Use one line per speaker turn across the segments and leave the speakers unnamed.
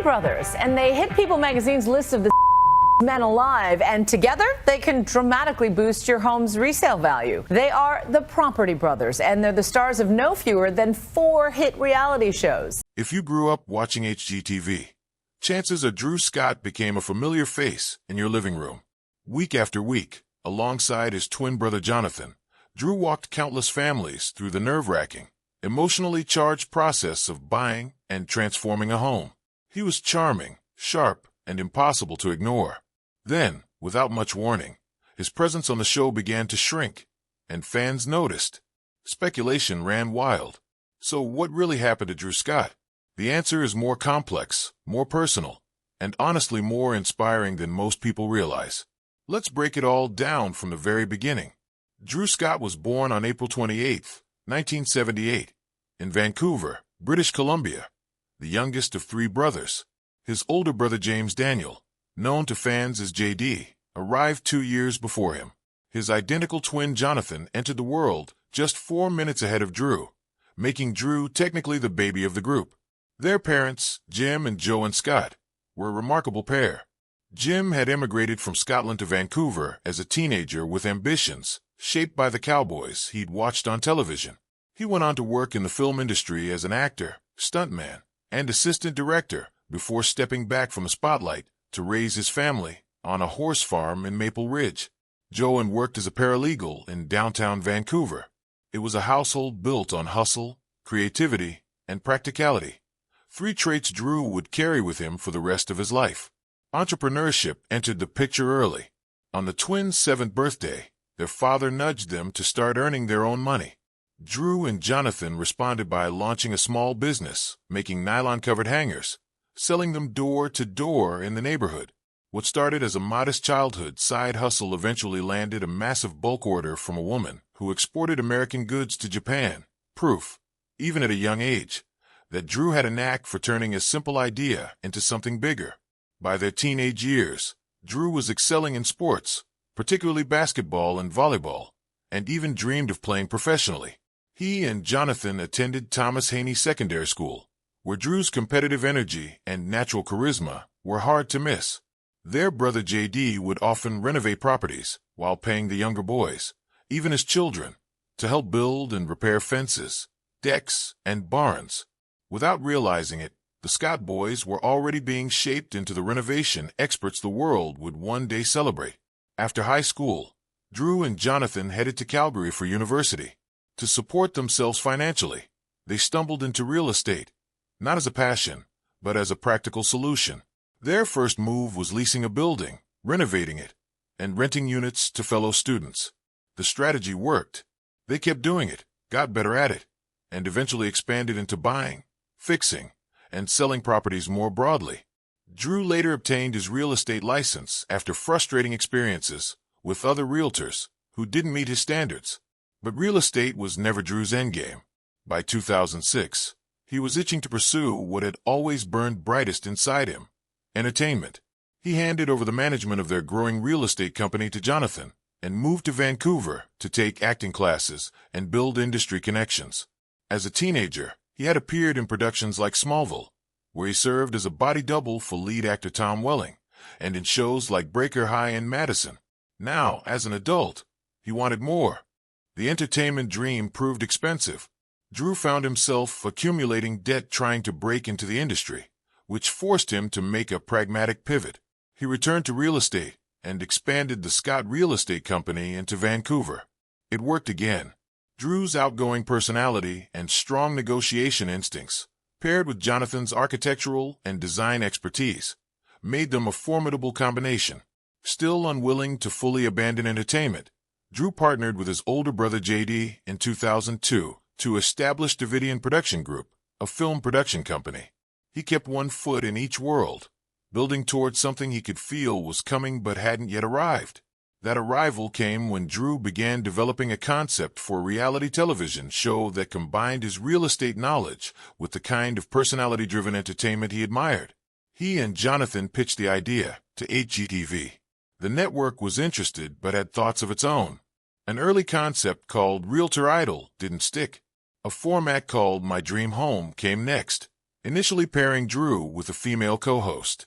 brothers, and they hit People magazine's list of the men alive, and together they can dramatically boost your home's resale value. They are the Property Brothers, and they're the stars of no fewer than 4 hit reality shows.
If you grew up watching HGTV, chances are Drew Scott became a familiar face in your living room. Week after week, alongside his twin brother Jonathan, Drew walked countless families through the nerve-wracking, emotionally charged process of buying and transforming a home. He was charming, sharp, and impossible to ignore. Then, without much warning, his presence on the show began to shrink, and fans noticed. Speculation ran wild. So what really happened to Drew Scott? The answer is more complex, more personal, and honestly more inspiring than most people realize. Let's break it all down from the very beginning. Drew Scott was born on April 28, 1978, in Vancouver, British Columbia, the youngest of 3 brothers. His older brother James Daniel, known to fans as JD, arrived 2 years before him. His identical twin Jonathan entered the world just 4 minutes ahead of Drew, making Drew technically the baby of the group. Their parents, Jim and Joanne Scott, were a remarkable pair. Jim had emigrated from Scotland to Vancouver as a teenager with ambitions shaped by the cowboys he'd watched on television. He went on to work in the film industry as an actor, stuntman, and assistant director before stepping back from the spotlight to raise his family on a horse farm in Maple Ridge. Joanne worked as a paralegal in downtown Vancouver. It was a household built on hustle, creativity, and practicality, 3 traits Drew would carry with him for the rest of his life. Entrepreneurship entered the picture early. On the twins' 7th birthday, their father nudged them to start earning their own money. Drew and Jonathan responded by launching a small business, making nylon-covered hangers, selling them door to door in the neighborhood. What started as a modest childhood side hustle eventually landed a massive bulk order from a woman who exported American goods to Japan. Proof, even at a young age, that Drew had a knack for turning a simple idea into something bigger. By their teenage years, Drew was excelling in sports, particularly basketball and volleyball, and even dreamed of playing professionally. He and Jonathan attended Thomas Haney Secondary School, where Drew's competitive energy and natural charisma were hard to miss. Their brother JD would often renovate properties while paying the younger boys, even as children, to help build and repair fences, decks, and barns. Without realizing it, the Scott boys were already being shaped into the renovation experts the world would one day celebrate. After high school, Drew and Jonathan headed to Calgary for university. To support themselves financially, they stumbled into real estate, not as a passion, but as a practical solution. Their first move was leasing a building, renovating it, and renting units to fellow students. The strategy worked. They kept doing it, got better at it, and eventually expanded into buying, fixing, and selling properties more broadly. Drew later obtained his real estate license after frustrating experiences with other realtors who didn't meet his standards. But real estate was never Drew's endgame. By 2006, he was itching to pursue what had always burned brightest inside him: entertainment. He handed over the management of their growing real estate company to Jonathan and moved to Vancouver to take acting classes and build industry connections. As a teenager, he had appeared in productions like Smallville, where he served as a body double for lead actor Tom Welling, and in shows like Breaker High and Madison. Now, as an adult, he wanted more. The entertainment dream proved expensive. Drew found himself accumulating debt trying to break into the industry, which forced him to make a pragmatic pivot. He returned to real estate and expanded the Scott Real Estate Company into Vancouver. It worked again. Drew's outgoing personality and strong negotiation instincts, paired with Jonathan's architectural and design expertise, made them a formidable combination. Still unwilling to fully abandon entertainment, Drew partnered with his older brother JD in 2002 to establish Davidian Production Group, a film production company. He kept one foot in each world, building towards something he could feel was coming but hadn't yet arrived. That arrival came when Drew began developing a concept for a reality television show that combined his real estate knowledge with the kind of personality-driven entertainment he admired. He and Jonathan pitched the idea to HGTV. The network was interested but had thoughts of its own. An early concept called Realtor Idol didn't stick. A format called My Dream Home came next. initially pairing Drew with a female co-host.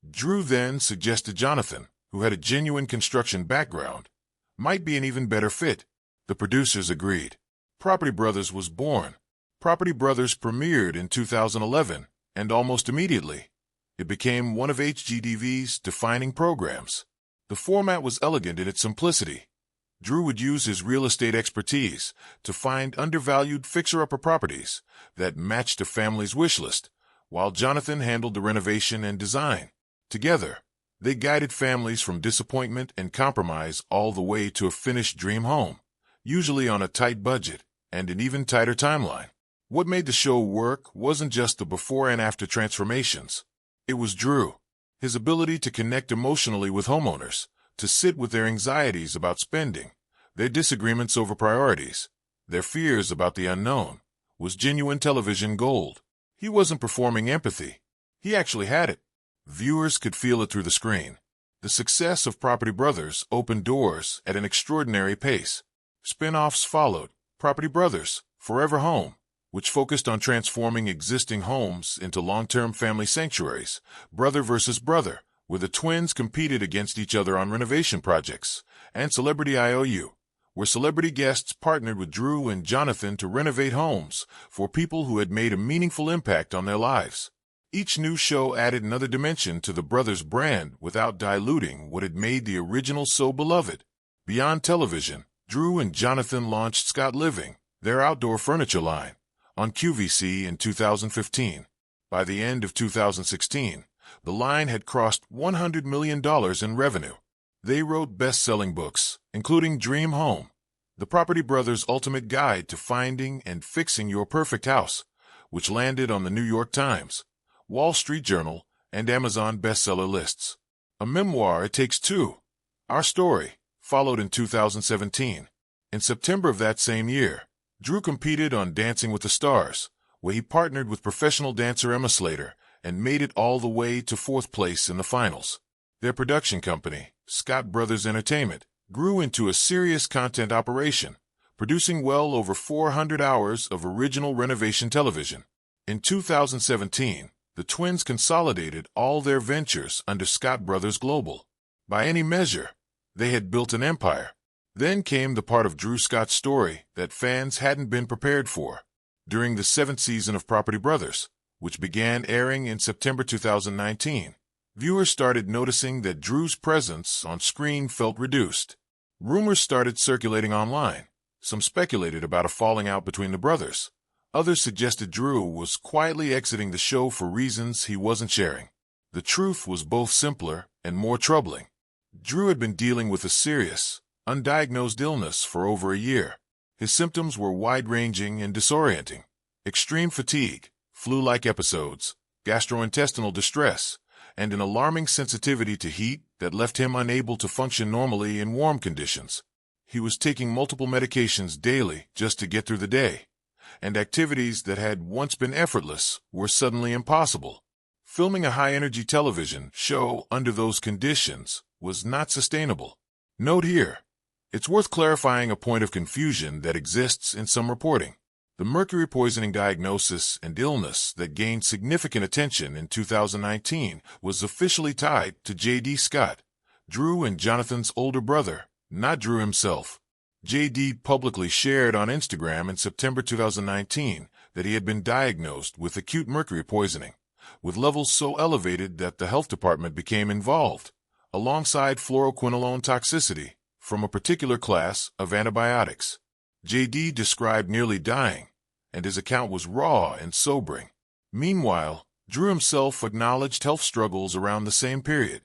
Drew then suggested Jonathan, who had a genuine construction background, might be an even better fit. The producers agreed. Property Brothers was born. Property Brothers premiered in 2011, and almost immediately, it became one of HGTV's defining programs. The format was elegant in its simplicity. Drew would use his real estate expertise to find undervalued fixer-upper properties that matched a family's wish list, while Jonathan handled the renovation and design. Together, they guided families from disappointment and compromise all the way to a finished dream home, usually on a tight budget and an even tighter timeline. What made the show work wasn't just the before and after transformations. It was Drew, his ability to connect emotionally with homeowners, to sit with their anxieties about spending, their disagreements over priorities, their fears about the unknown, was genuine television gold. He wasn't performing empathy. He actually had it. Viewers could feel it through the screen. The success of Property Brothers opened doors at an extraordinary pace. Spin-offs followed: Property Brothers, Forever Home, which focused on transforming existing homes into long-term family sanctuaries; Brother vs. Brother, where the twins competed against each other on renovation projects; and Celebrity IOU, where celebrity guests partnered with Drew and Jonathan to renovate homes for people who had made a meaningful impact on their lives. Each new show added another dimension to the brothers' brand without diluting what had made the original so beloved. Beyond television, Drew and Jonathan launched Scott Living, their outdoor furniture line, on QVC in 2015. By the end of 2016, the line had crossed $100 million in revenue. They wrote best-selling books, including Dream Home, The Property Brothers' Ultimate Guide to Finding and Fixing Your Perfect House, which landed on the New York Times, Wall Street Journal, and Amazon bestseller lists. A memoir, It Takes Two, Our Story, followed in 2017. In September of that same year, Drew competed on Dancing with the Stars, where he partnered with professional dancer Emma Slater and made it all the way to fourth place in the finals. Their production company, Scott Brothers Entertainment, grew into a serious content operation, producing well over 400 hours of original renovation television. In 2017, the twins consolidated all their ventures under Scott Brothers Global. By any measure, they had built an empire. Then came the part of Drew Scott's story that fans hadn't been prepared for. During the 7th season of Property Brothers, which began airing in September 2019, viewers started noticing that Drew's presence on screen felt reduced. Rumors started circulating online. Some speculated about a falling out between the brothers. Others suggested Drew was quietly exiting the show for reasons he wasn't sharing. The truth was both simpler and more troubling. Drew had been dealing with a serious, undiagnosed illness for over a year. His symptoms were wide-ranging and disorienting: extreme fatigue, flu-like episodes, gastrointestinal distress, and an alarming sensitivity to heat that left him unable to function normally in warm conditions. He was taking multiple medications daily just to get through the day, and activities that had once been effortless were suddenly impossible. Filming a high-energy television show under those conditions was not sustainable. Note here, it's worth clarifying a point of confusion that exists in some reporting. The mercury poisoning diagnosis and illness that gained significant attention in 2019 was officially tied to J.D. Scott, Drew and Jonathan's older brother, not Drew himself. J.D. publicly shared on Instagram in September 2019 that he had been diagnosed with acute mercury poisoning, with levels so elevated that the health department became involved, alongside fluoroquinolone toxicity from a particular class of antibiotics. J.D. described nearly dying, and his account was raw and sobering. Meanwhile, Drew himself acknowledged health struggles around the same period,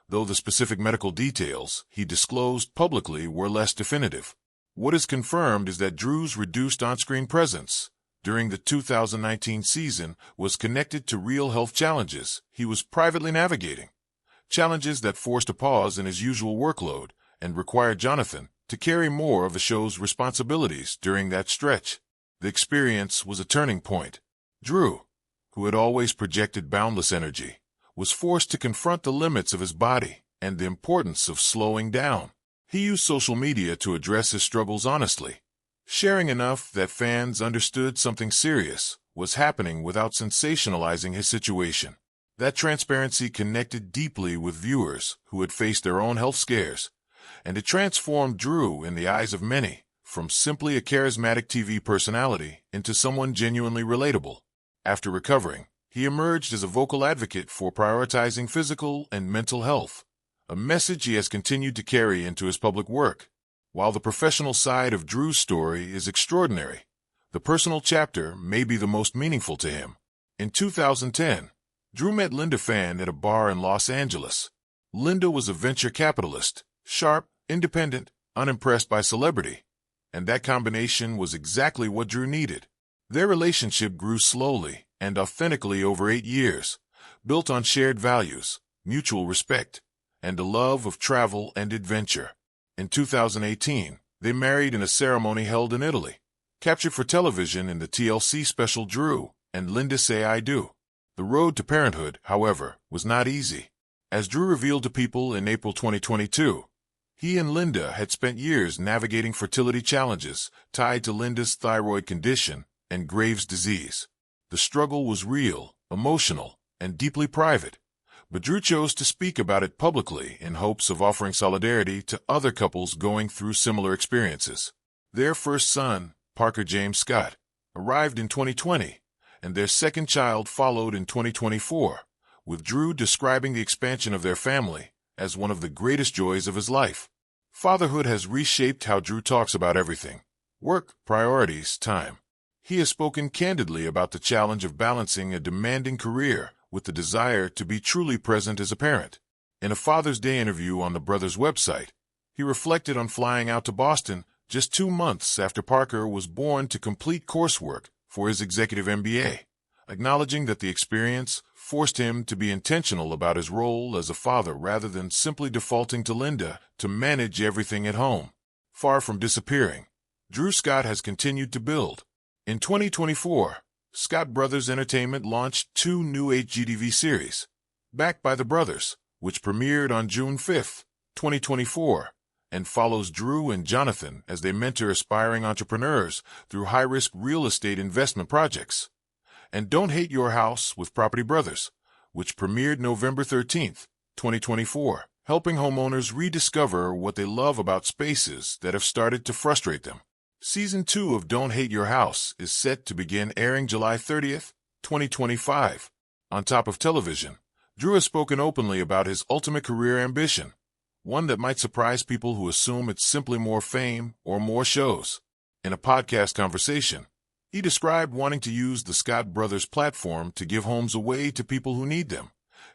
though the specific medical details he disclosed publicly were less definitive. What is confirmed is that Drew's reduced on-screen presence during the 2019 season was connected to real health challenges he was privately navigating, challenges that forced a pause in his usual workload and required Jonathan to carry more of the show's responsibilities during that stretch. The experience was a turning point. Drew, who had always projected boundless energy, was forced to confront the limits of his body and the importance of slowing down. He used social media to address his struggles honestly, sharing enough that fans understood something serious was happening without sensationalizing his situation. That transparency connected deeply with viewers who had faced their own health scares, and it transformed Drew in the eyes of many, from simply a charismatic TV personality into someone genuinely relatable. After recovering, he emerged as a vocal advocate for prioritizing physical and mental health, a message he has continued to carry into his public work. While the professional side of Drew's story is extraordinary, the personal chapter may be the most meaningful to him. In 2010, Drew met Linda Fan at a bar in Los Angeles. Linda was a venture capitalist, sharp, independent, unimpressed by celebrity, and that combination was exactly what Drew needed. Their relationship grew slowly and authentically over 8 years, built on shared values, mutual respect, and a love of travel and adventure. In 2018, they married in a ceremony held in Italy, captured for television in the TLC special Drew and Linda Say I Do. The road to parenthood, however, was not easy. As Drew revealed to People in April 2022, he and Linda had spent years navigating fertility challenges tied to Linda's thyroid condition and Graves' disease. The struggle was real, emotional, and deeply private, but Drew chose to speak about it publicly in hopes of offering solidarity to other couples going through similar experiences. Their first son, Parker James Scott, arrived in 2020, and their second child followed in 2024, with Drew describing the expansion of their family as one of the greatest joys of his life. Fatherhood has reshaped how Drew talks about everything: work, priorities, time. He has spoken candidly about the challenge of balancing a demanding career with the desire to be truly present as a parent. In a Father's Day interview on the brothers' website, he reflected on flying out to Boston just 2 months after Parker was born to complete coursework for his executive MBA, acknowledging that the experience forced him to be intentional about his role as a father rather than simply defaulting to Linda to manage everything at home. Far from disappearing, Drew Scott has continued to build. In 2024, Scott Brothers Entertainment launched 2 new HGTV series, Backed by the Brothers, which premiered on June 5, 2024, and follows Drew and Jonathan as they mentor aspiring entrepreneurs through high-risk real estate investment projects. And Don't Hate Your House with Property Brothers, which premiered November 13, 2024, helping homeowners rediscover what they love about spaces that have started to frustrate them. Season 2 of Don't Hate Your House is set to begin airing July 30, 2025. On top of television, Drew has spoken openly about his ultimate career ambition, one that might surprise people who assume it's simply more fame or more shows. In a podcast conversation, he described wanting to use the Scott Brothers platform to give homes away to people who need them,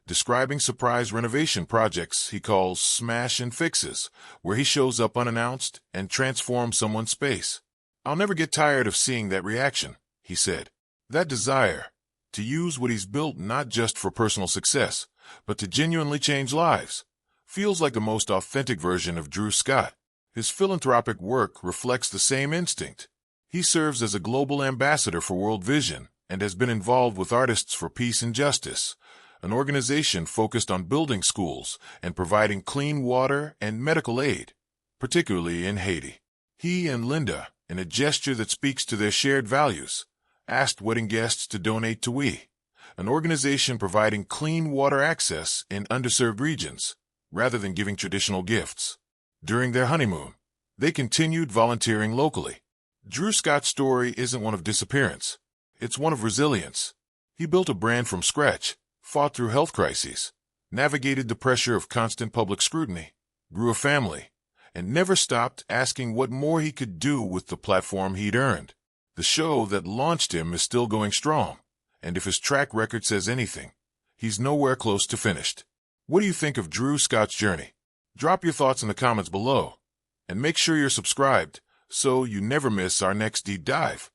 describing surprise renovation projects he calls smash and fixes, where he shows up unannounced and transforms someone's space. "I'll never get tired of seeing that reaction," he said. That desire to use what he's built not just for personal success, but to genuinely change lives, feels like the most authentic version of Drew Scott. His philanthropic work reflects the same instinct. He serves as a global ambassador for World Vision and has been involved with Artists for Peace and Justice, an organization focused on building schools and providing clean water and medical aid, particularly in Haiti. He and Linda, in a gesture that speaks to their shared values, asked wedding guests to donate to We, an organization providing clean water access in underserved regions, rather than giving traditional gifts. During their honeymoon, they continued volunteering locally. Drew Scott's story isn't one of disappearance. It's one of resilience. He built a brand from scratch, fought through health crises, navigated the pressure of constant public scrutiny, grew a family, and never stopped asking what more he could do with the platform he'd earned. The show that launched him is still going strong, and if his track record says anything, he's nowhere close to finished. What do you think of Drew Scott's journey? Drop your thoughts in the comments below, and make sure you're subscribed so you never miss our next deep dive.